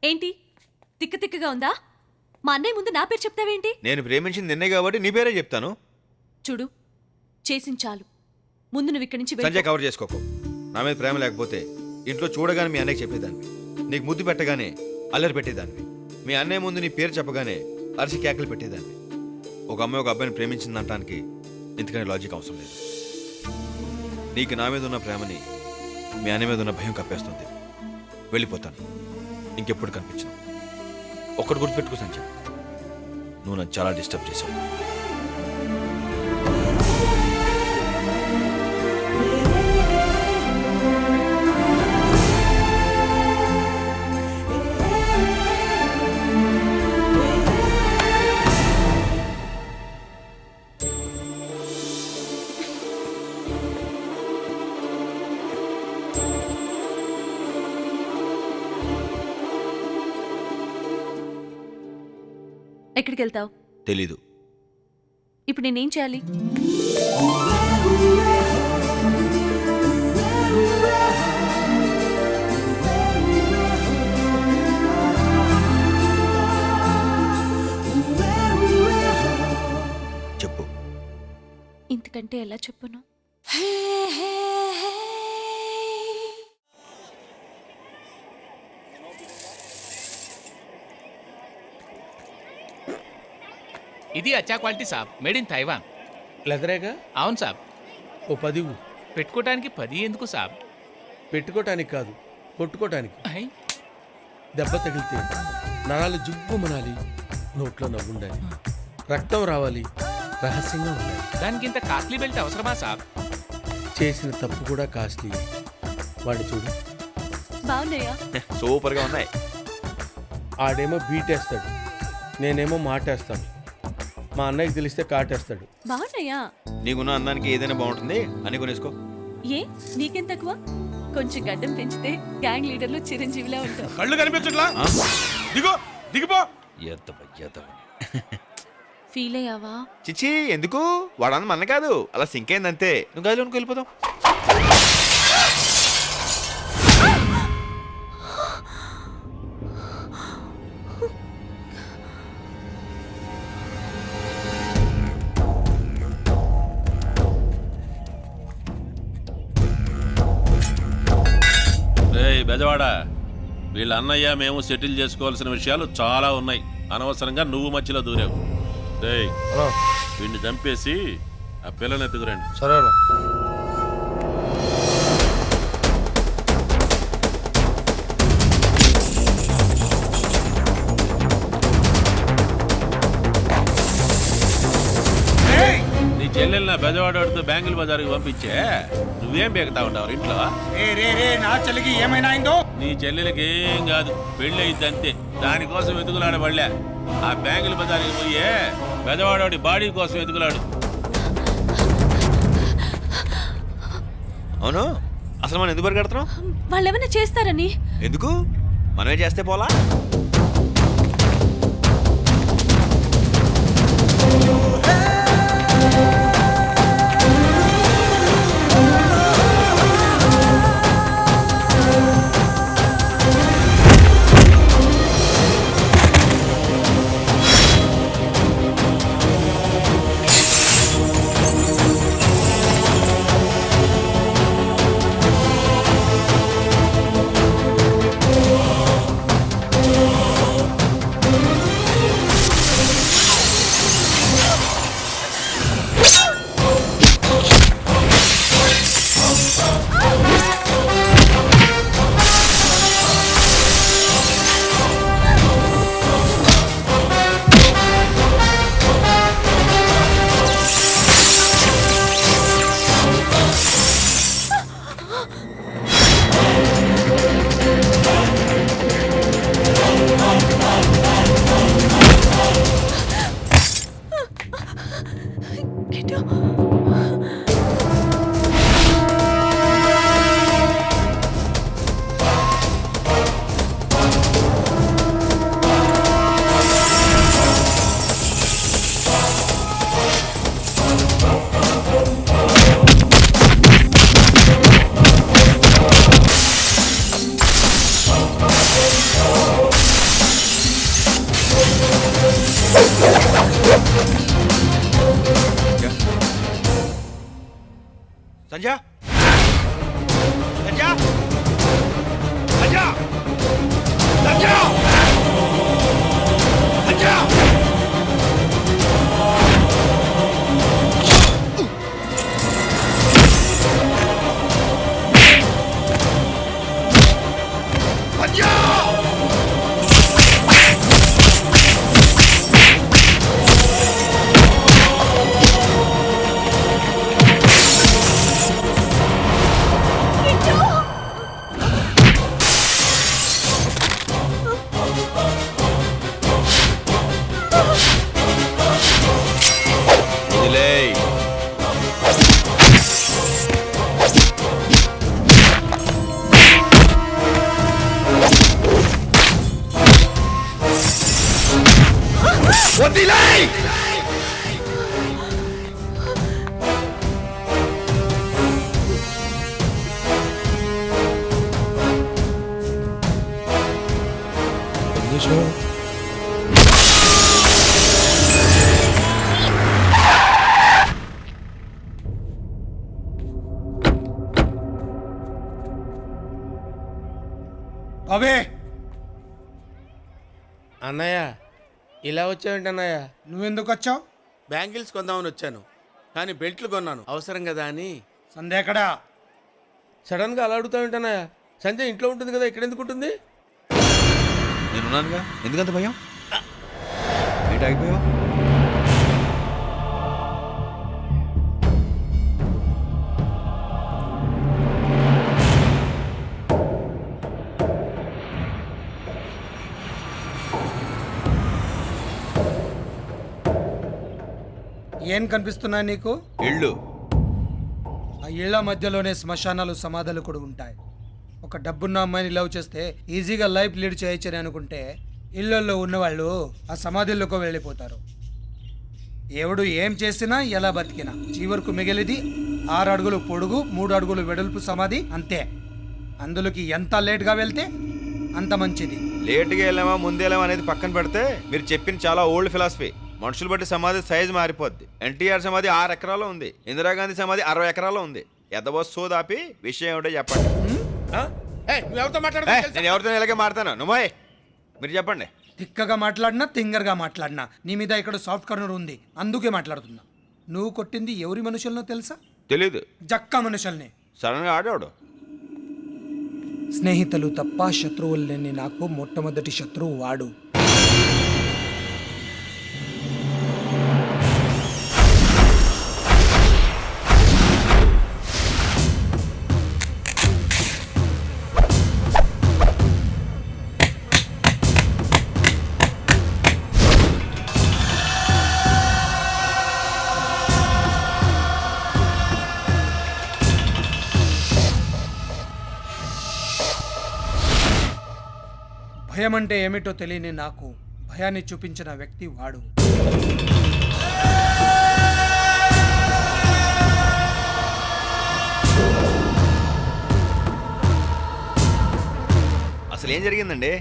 ఏంటి తిక్క తిక్కగా ఉందా? మా అన్నయ్య ముందు నా పేరు చెప్తావేంటి? నేను ప్రేమించింది నిన్నే కాబట్టి నీ పేరే చెప్తాను. చూడు, చేసింది చాలు. ముందు నువ్వు ఇక్కడి నుంచి సంజయ్, కవర్ చేసుకోకు. నా మీద ప్రేమ లేకపోతే ఇంట్లో చూడగానే మీ అన్నయ్యకి చెప్పేదాన్ని, నీకు ముద్దు పెట్టగానే అల్లరి పెట్టేదాన్ని, మీ అన్నయ్య ముందు నీ పేరు చెప్పగానే అరిసి కేకలు పెట్టేదాన్ని. ఒక అమ్మాయి ఒక అబ్బాయిని ప్రేమించిందంటానికి ఇంతకని లాజిక్ అవసరం లేదు. నీకు నా మీద ఉన్న ప్రేమని మీ అన్నయ్య మీద ఉన్న భయం కప్పేస్తుంది. వెళ్ళిపోతాను, ఇంకెప్పుడు కనిపించను. ఒక్కటి గుర్తుపెట్టుకో సంజయ్, నువ్వు నన్ను చాలా డిస్టర్బ్ చేశావు. ఎక్కడికి వెళ్తావు? తెలీదు. ఇప్పుడు నేనేం చేయాలి? చెప్పు. ఇంతకంటే ఎలా చెప్పను? ఇది అచ్చా క్వాలిటీ సాబ్, మేడ్ ఇన్ తైవాన్. లెదరేగా? అవును సాబ్. ఓ 10 ఇవ్వు. పెట్టుకోవటానికి 10 ఎందుకు సాబ్? పెట్టుకోవటానికి కాదు, కొట్టుకోవటానికి. అయ్, దెబ్బ తగిలితే నరాలు జుబ్బుమనాలి, నోట్లో నవ్వుండాలి, రక్తం రావాలి, రహస్యంగా ఉండాలి. దానికి ఇంత కాస్ట్లీ బెల్ట్ అవసరమా సాబ్? చేసిన తప్పు కూడా కాస్ట్లీ. వాడిని చూడు, బాగున్నాయా? సూపర్గా ఉన్నాయి. ఆడేమో బీటేస్తాడు, నేనేమో మాటేస్తాను. మా అన్నయ్యకి తెలిస్తే కాటేస్తాడు. బాగున్నాయా? నీకున్న అందానికి ఏదైనా బాగుంటుంది అని కొనేసుకో. ఏ నీకేం తక్కువ? కొంచెం గడ్డం పెంచితే గ్యాంగ్ లీడర్లు చిరంజీవిలా ఉంటావు. కళ్ళు కనిపించట్లా? దిగో, దిగిపో. ఫీల్ అయ్యావా? చిచ్చి, ఎందుకు? వాడని మన కాదు, అలా సింక్ అయిందంతే. నువ్వు గదిలోనికి వెళ్ళిపోతావు. బెజవాడ, వీళ్ళ అన్నయ్య మేము సెటిల్ చేసుకోవాల్సిన విషయాలు చాలా ఉన్నాయి. అనవసరంగా నువ్వు మధ్యలో దూరావు. రేయ్, వీడిని చంపేసి ఆ పిల్లని ఎత్తుకురండి. సరే. నీ చెల్లెలు నా బెజవాడతో బ్యాంగిల్ బజార్కి పంపించే నువ్వేం బేగతా ఉంటావు ఇంట్లో? నా చెల్లికి ఏమైనా అయిందో? నీ చెల్లెలకి ఏం కాదు, పెళ్ళి అయింది అంతే. దానికోసం వెతుకులాడబడలే. ఆ బ్యాంగిల్ బజార్కి పోయే బెజవాడోడి బాడీ కోసం వెతుకులాడు. అవును, అసలు మనం ఎందుకు పరిగెడుతున్నాం? వాళ్ళు ఏమైనా చేస్తారని. ఎందుకు? మనమే చేస్తే పోలా? సంజా సంజా సంజా సంజా సంజా సంజా వదిలేయ్. వదిలేయ్. అవే అన్నయ్య ఇలా వచ్చావేంటి అన్నయ్య? నువ్వెందుకు వచ్చావు? బ్యాంగిల్స్ కొందామని వచ్చాను, కానీ బెల్ట్లు కొన్నాను అవసరం కదా అని. సంధ్య ఎక్కడా? సడన్గా అలా అడుగుతావేంటి అన్నయ్య? సంజయ్ ఇంట్లో ఉంటుంది కదా, ఇక్కడ ఎందుకు ఉంటుంది? నేనున్నానుగా, ఎందుకంత భయం? ఏంటి ఆగిపోయావు? ఏం కనిపిస్తున్నాయి నీకు? ఇళ్ళు. ఆ ఇళ్ల మధ్యలోనే శ్మశానాలు సమాధులు కూడా ఉంటాయి. ఒక డబ్బున్న అమ్మాయిని లవ్ చేస్తే ఈజీగా లైఫ్ లీడ్ చేయొచ్చని అనుకుంటే ఇళ్లలో ఉన్నవాళ్ళు ఆ సమాధుల్లోకి వెళ్ళిపోతారు. ఎవడు ఏం చేసినా ఎలా బతికినా చివరకు మిగిలిది 6 అడుగులు పొడుగు 3 అడుగులు వెడల్పు సమాధి అంతే. అందులోకి ఎంత లేట్గా వెళ్తే అంత మంచిది. లేట్గా వెళ్ళామా ముందే వెళ్ళామా అనేది పక్కన పెడితే మీరు చెప్పిన చాలా ఓల్డ్ ఫిలాసఫీ. మనుషులు బట్టి సమాధి సైజు మారిపోద్ది. ఎన్టీఆర్ సమాధి 6 ఎకరాల్లో ఉంది, ఇందిరాగాంధీ సమాధి 60 ఎకరాల్లో ఉంది. ఎదవో దాపి విషయం ఏమిటో చెప్పండి. నువ్వెవరితో నేను ఎవరితో ఇలాగే మాడతాను నువ్వే మీరు చెప్పండి. తిక్కగా మాట్లాడినా తింగర్గా మాట్లాడినా నీ మీద ఇక్కడ సాఫ్ట్ కార్నర్ ఉంది, అందుకే మాట్లాడుతున్నా. నువ్వు కొట్టింది ఎవరి మనుషులనో తెలుసా? తెలీదు. జక్క మనుషుల్ని. సడన్గా ఆడాడు. స్నేహితులు తప్ప శత్రువులు లేని నాకు మొట్టమొదటి శత్రువు వాడు. భయం అంటే ఏమిటో తెలియని నాకు భయాన్ని చూపించిన వ్యక్తి వాడు. అసలు ఏం జరిగిందండి?